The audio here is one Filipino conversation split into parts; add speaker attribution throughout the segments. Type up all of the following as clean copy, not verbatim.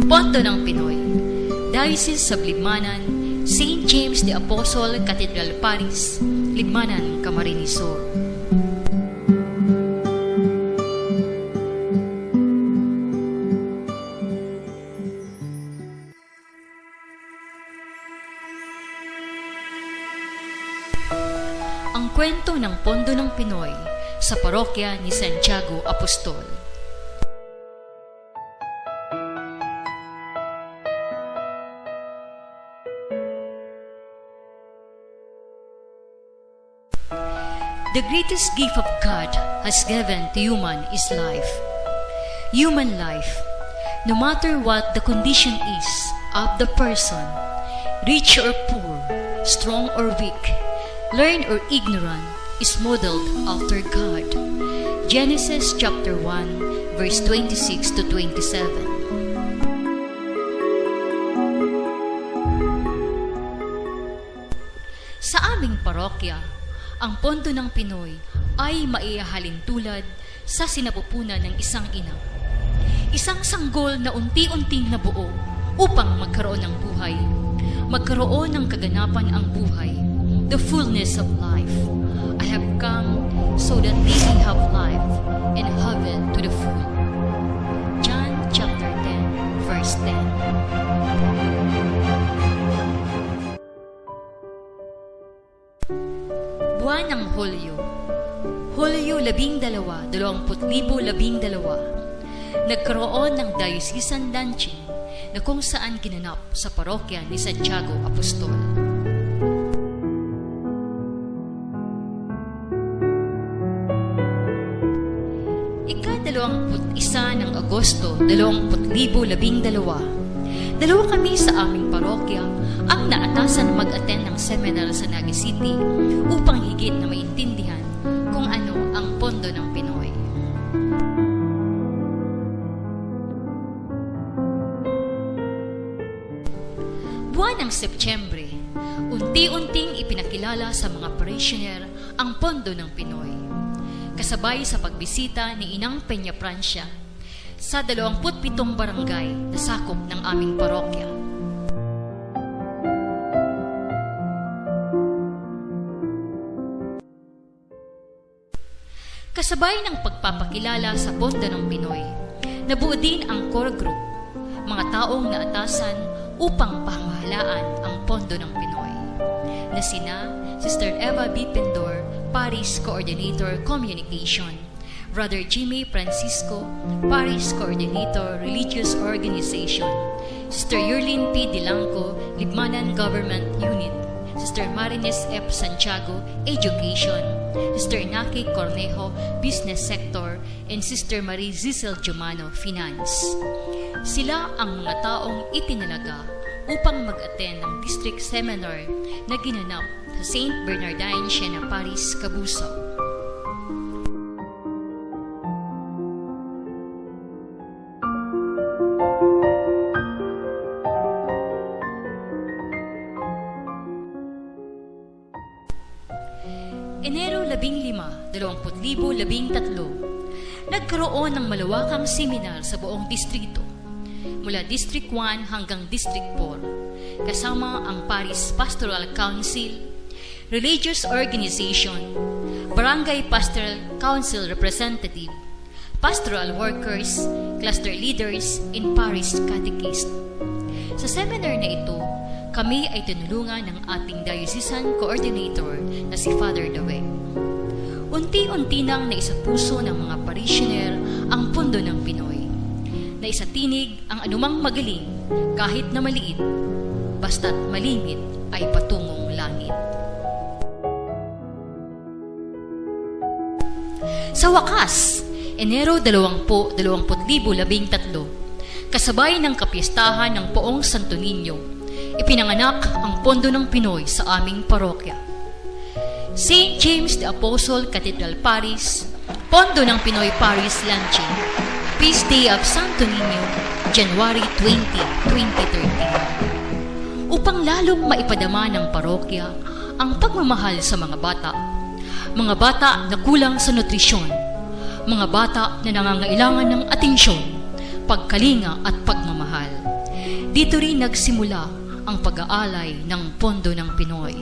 Speaker 1: Pondo ng Pinoy, Diocese of Libmanan, St. James the Apostle Cathedral Paris, Libmanan, Camarines Sur. Ang kwento ng Pondo ng Pinoy sa parokya ni Santiago Apostol. The greatest gift of God has given to human is life. Human life, no matter what the condition is of the person, rich or poor, strong or weak, learned or ignorant, is modeled after God. Genesis chapter 1, verse 26 to 27. Sa aming parokya, ang Pondo ng Pinoy ay maihahalin tulad sa sinapupunan ng isang ina. Isang sanggol na unti-unting nabuo upang magkaroon ng buhay. Magkaroon ng kaganapan ang buhay, the fullness of life. I have come so that they may have life and have it to the full. John chapter 10, verse 10. Buwan ng Hulyo, Hulyo 12, 2012, nagkaroon ng diocesan luncheon na kung saan ginanap sa parokya ni Santiago Apostol. Ika-21 ng Agosto 2012, dalawa kami sa aming parokya ang naatasan mag-attend ng seminar sa Naga City upang higit na maintindihan kung ano ang Pondo ng Pinoy. Buwan ng Setyembre, unti-unting ipinakilala sa mga parishioner ang Pondo ng Pinoy, kasabay sa pagbisita ni Inang Peña Francia sa 27 barangay na sakop ng aming parokya. Kasabay ng pagpapakilala sa Pondo ng Pinoy, nabuo din ang core group, mga taong naatasan upang pamahalaan ang Pondo ng Pinoy, na sina Sister Eva B. Pendor, Parish Coordinator Communication, Brother Jimmy Francisco, Parish Coordinator Religious Organization, Sister Yurlin P. Dilangco, Libmanan Government Unit, Sister Marines F. Santiago, Education, Sister Naki Cornejo, Business Sector, and Sister Marie Zisel Jumano, Finance. Sila ang mga taong itinalaga upang mag-attend ng district seminar na ginanap sa St. Bernardine Siena Paris, Cabusao. Enero 15, 2013, nagkaroon ng malawakang seminar sa buong distrito, mula District 1 hanggang District 4, kasama ang Paris Pastoral Council, Religious Organization, Barangay Pastoral Council Representative, Pastoral Workers, Cluster Leaders, and Parish Catechist. Sa seminar na ito, kami ay tinulungan ng ating diocesan coordinator na si Father Dawe. Unti-unti nang naisapuso ng mga parishioner ang Pondo ng Pinoy. Naisatinig ang anumang magaling kahit na maliit, basta't malimit ay patungong langit. Sa wakas, Enero 20, 2013, kasabay ng kapistahan ng Poong Santo Niño, ipinanganak ang Pondo ng Pinoy sa aming parokya. St. James the Apostle Cathedral Paris, Pondo ng Pinoy Paris Luncheon, Feast Day of Santo Niño, January 20, 2013. Upang lalong maipadama ng parokya ang pagmamahal sa mga bata na kulang sa nutrisyon, mga bata na nangangailangan ng atensyon, pagkalinga at pagmamahal. Dito rin nagsimula ang pag-aalay ng Pondo ng Pinoy.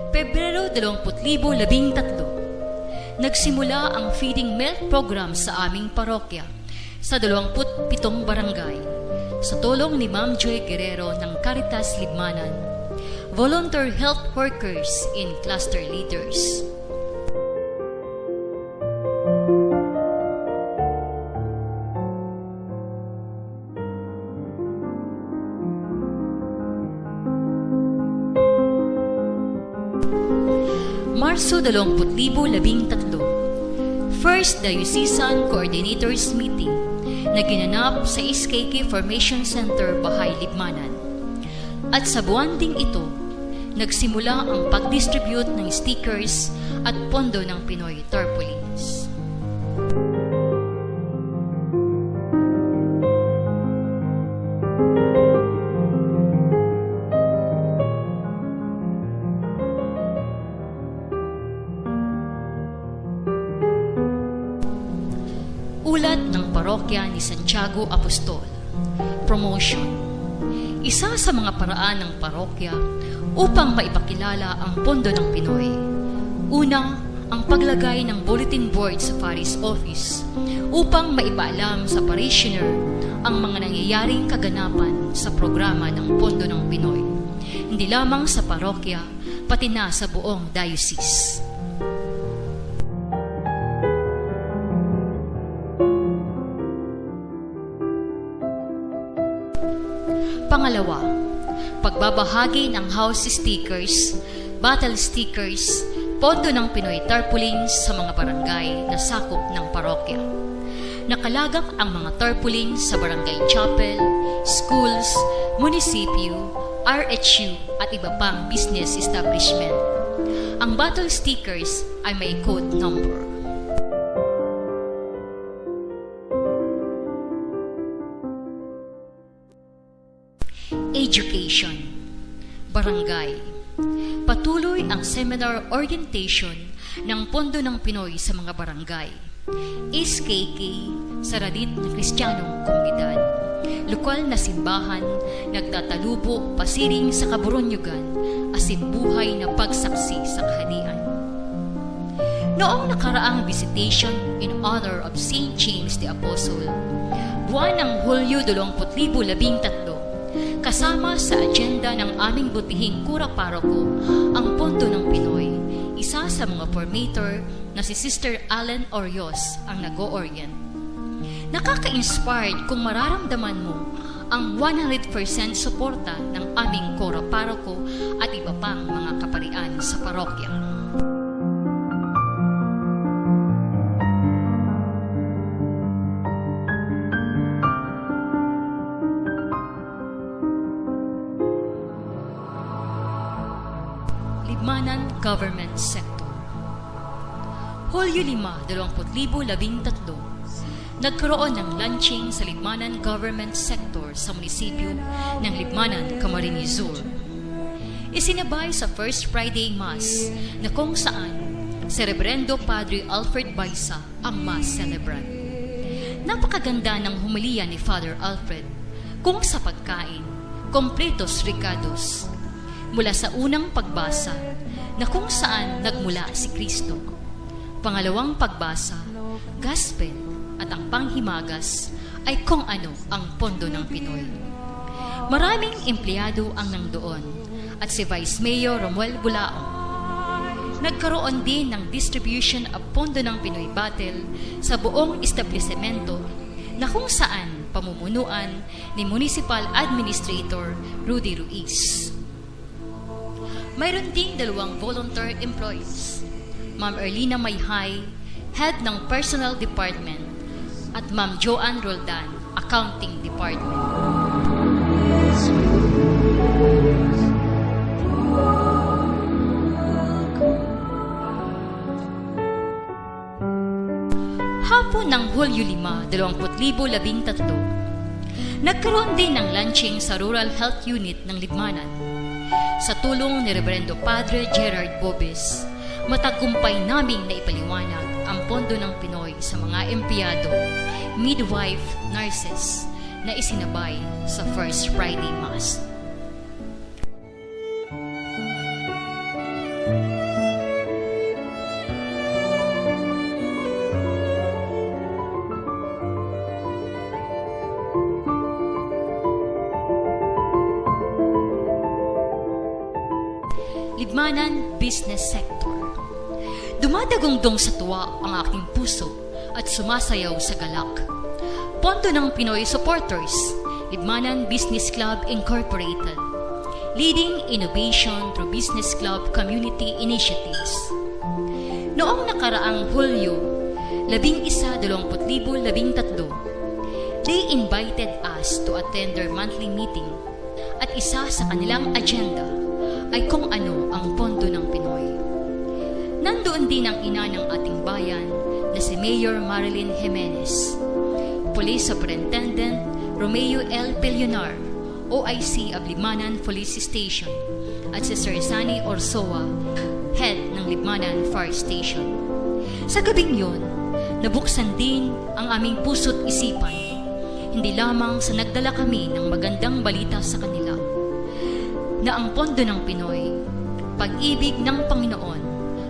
Speaker 1: Pebrero 2013, nagsimula ang feeding milk program sa aming parokya sa 27 barangay sa tulong ni Ma'am Joy Guerrero ng Caritas Libmanan, volunteer health workers in cluster leaders. Marso 2013, First Diocesan Coordinators Meeting na ginanap sa SKK Formation Center, Bahay, Libmanan. At sa buwan ding ito, nagsimula ang pag-distribute ng stickers at Pondo ng Pinoy tarpaulins. Ulat ng parokya ni Santiago Apostol. Promotion. Isa sa mga paraan ng parokya upang maipakilala ang Pondo ng Pinoy. Una, ang paglagay ng bulletin board sa parish office upang maipaalam sa parishioner ang mga nangyayaring kaganapan sa programa ng Pondo ng Pinoy. Hindi lamang sa parokya, pati na sa buong diocese. Pangalawa, pagbabahagi ng house stickers, battle stickers, Pondo ng Pinoy tarpaulins sa mga barangay na sakop ng parokya. Nakalagak ang mga tarpaulins sa barangay chapel, schools, munisipyo, RHU at iba pang business establishment. Ang battle stickers ay may code number. Education. Barangay. Patuloy ang seminar orientation ng Pondo ng Pinoy sa mga barangay. SKK sa Radit na Kristiyanong Komunidad. Lokal na simbahan, nagtatalubo pasiring sa kaburonyugan, asimbuhay na pagsaksi sa kaharian. Noong nakaraang visitation in honor of St. James the Apostle, buwan ng Hulyo 2013, kasama sa agenda ng aming butihing kura paroko ang Pondo ng Pinoy. Isa sa mga formator na si Sister Allen Orios ang nag-o-orient. Nakaka-inspired kung mararamdaman mo ang 100% suporta ng aming kura paroko at iba pang mga kaparian sa parokya. Libmanan Government Sector. Hulyo 5, 2013, nagkaroon ng launching sa Libmanan Government Sector sa munisipyo ng Libmanan, Camarines Sur. Isinabay sa First Friday Mass na kung saan si Reverendo Padre Alfred Baisa ang Mass celebrant. Napakaganda ng humiliya ni Father Alfred kung sa pagkain, completos ricados, mula sa unang pagbasa na kung saan nagmula si Kristo. Pangalawang pagbasa, gospel, at ang panghimagas ay kung ano ang Pondo ng Pinoy. Maraming empleyado ang nangdoon at si Vice Mayor Romuel Bulaong. Nagkaroon din ng distribution of Pondo ng Pinoy Battle sa buong establishmento na kung saan pamumunuan ni Municipal Administrator Rudy Ruiz. Mayroon ding 2 volunteer employees, Ma'am Erlina Mayhay, Head ng Personal Department, at Ma'am Joanne Roldan, Accounting Department. Hapon ng Hulyo 5, 2013, nagkaroon din ng launching sa Rural Health Unit ng Libmanan. Sa tulong ni Reverendo Padre Gerard Bobes, matagumpay naming naipaliwanag ang Pondo ng Pinoy sa mga empleyado, midwife, nurses na isinabay sa First Friday Mass. Libmanan Business Sector. Dumadagongdong sa tuwa ang aking puso at sumasayaw sa galak. Pondo ng Pinoy Supporters, Libmanan Business Club Incorporated, leading innovation through business club community initiatives. Noong nakaraang Hulyo, 11/2013, they invited us to attend their monthly meeting at isa sa kanilang agenda ay kung ano ang Pondo ng Pinoy. Nandoon din ang ina ng ating bayan na si Mayor Marilyn Jimenez, Police Superintendent Romeo L. Pellionar, OIC of Libmanan Police Station, at si Sir Sunny Orsoa, Head ng Libmanan Fire Station. Sa gabing yun, nabuksan din ang aming puso't isipan, hindi lamang sa nagdala kami ng magandang balita sa kanila, na ang Pondo ng Pinoy, pag-ibig ng Panginoon,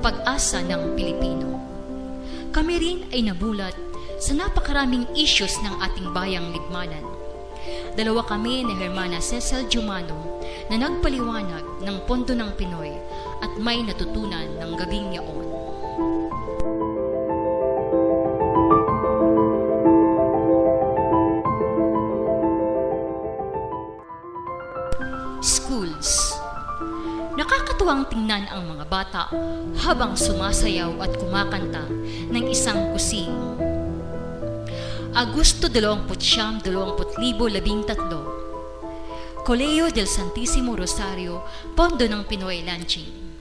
Speaker 1: pag-asa ng Pilipino. Kami rin ay nabulat sa napakaraming issues ng ating bayang Libmanan. Dalawa kami ni Hermana Cecil Jumano na nagpaliwanag ng Pondo ng Pinoy at may natutunan ng gabing yaon. Schools. Nakakatuwang tingnan ang mga bata habang sumasayaw at kumakanta ng isang kusing. Agosto 29, 2013, Colegio del Santissimo Rosario, Pondo ng Pinoy Launching.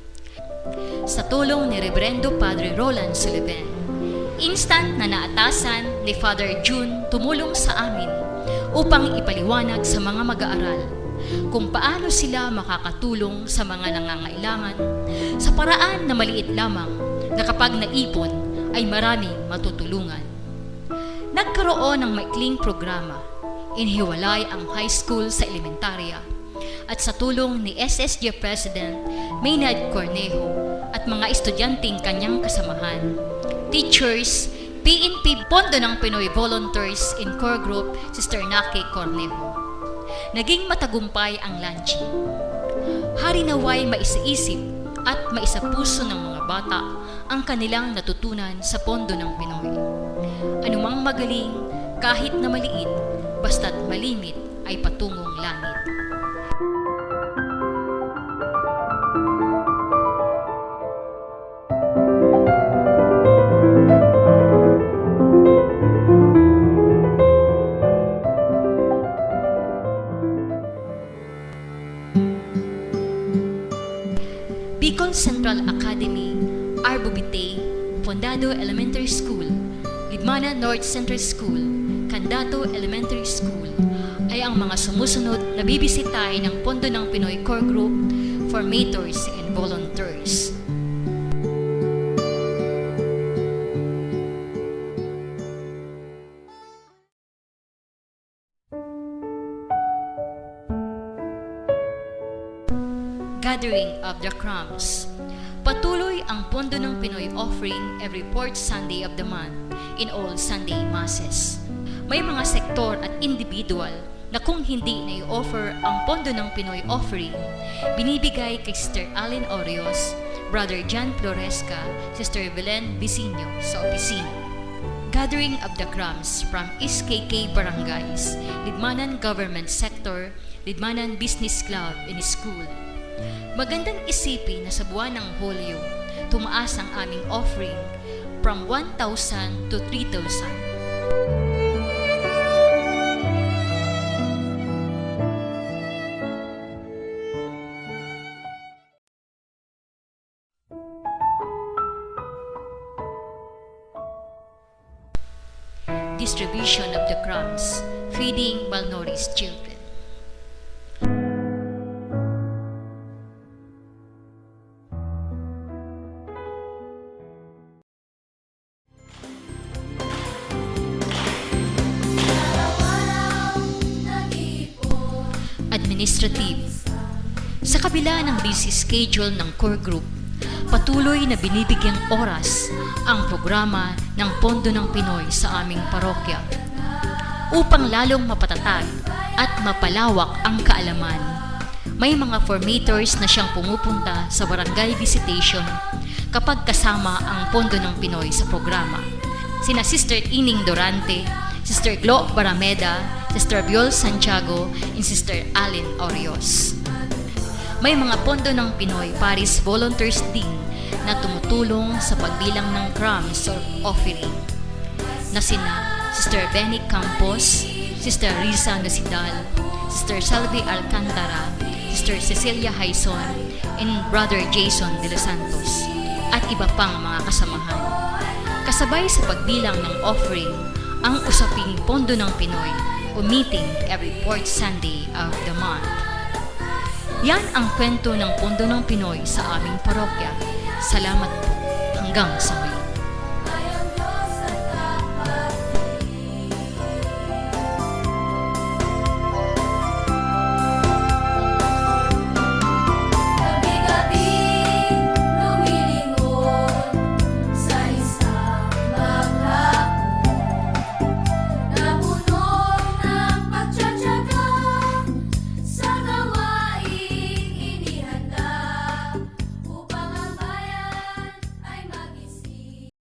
Speaker 1: Sa tulong ni Reverendo Padre Roland Sullivan, instant na naatasan ni Father June tumulong sa amin upang ipaliwanag sa mga mag-aaral kung paano sila makakatulong sa mga nangangailangan sa paraan na maliit lamang na kapag naipon ay maraming matutulungan. Nagkaroon ng maikling programa, inhiwalay ang high school sa elementarya, at sa tulong ni SSG President Maynard Cornejo at mga estudyanteng kanyang kasamahan, teachers, PNP Pondo ng Pinoy Volunteers in Core Group Sister Naki Cornejo, naging matagumpay ang launching. Hari naway maisaisip at maisapuso ng mga bata ang kanilang natutunan sa Pondo ng Pinoy. Anumang magaling, kahit na maliit, basta't malimit ay patungong langit. Bicol Central Academy, Arbo Bitay, Fondado Elementary School, Libmanan North Central School, Candato Elementary School ay ang mga sumusunod na bibisitahin ng Pondo ng Pinoy Core Group, Formators and Volunteers. Gathering of the Crumbs. Patuloy ang Pondo ng Pinoy offering every fourth Sunday of the month in all Sunday Masses. May mga sektor at individual na kung hindi na i-offer ang Pondo ng Pinoy offering, binibigay kay Sister Allen Orios, Brother John Floresca, Sister Belen Vicinio sa opisina. Gathering of the Crumbs from SKK Barangays, Libmanan Government Sector, Libmanan Business Club and School. Magandang isipin na sa buwan ng Hulyo, tumaas ang aming offering from 1,000 to 3,000. Distribution of the crumbs, feeding malnourished children. administrative. Sa kabila ng busy schedule ng core group, patuloy na binibigyang oras ang programa ng Pondo ng Pinoy sa aming parokya upang lalong mapatatag at mapalawak ang kaalaman. May mga formators na siyang pumupunta sa barangay visitation kapag kasama ang Pondo ng Pinoy sa programa. Sina Sister Ining Dorante, Sister Glo Barameda, Sister Biol Santiago, and Sister Allen Orios. May mga Pondo ng Pinoy Paris volunteers din na tumutulong sa pagbilang ng crumbs or offering na sina Sister Benny Campos, Sister Risa Nasidal, Sister Salvi Alcantara, Sister Cecilia Haison, and Brother Jason de los Santos, at iba pang mga kasamahan. Kasabay sa pagbilang ng offering, ang usaping Pondo ng Pinoy o meeting every fourth Sunday of the month. Yan ang kwento ng Pondo ng Pinoy sa aming parokya. Salamat po. Hanggang sa muli.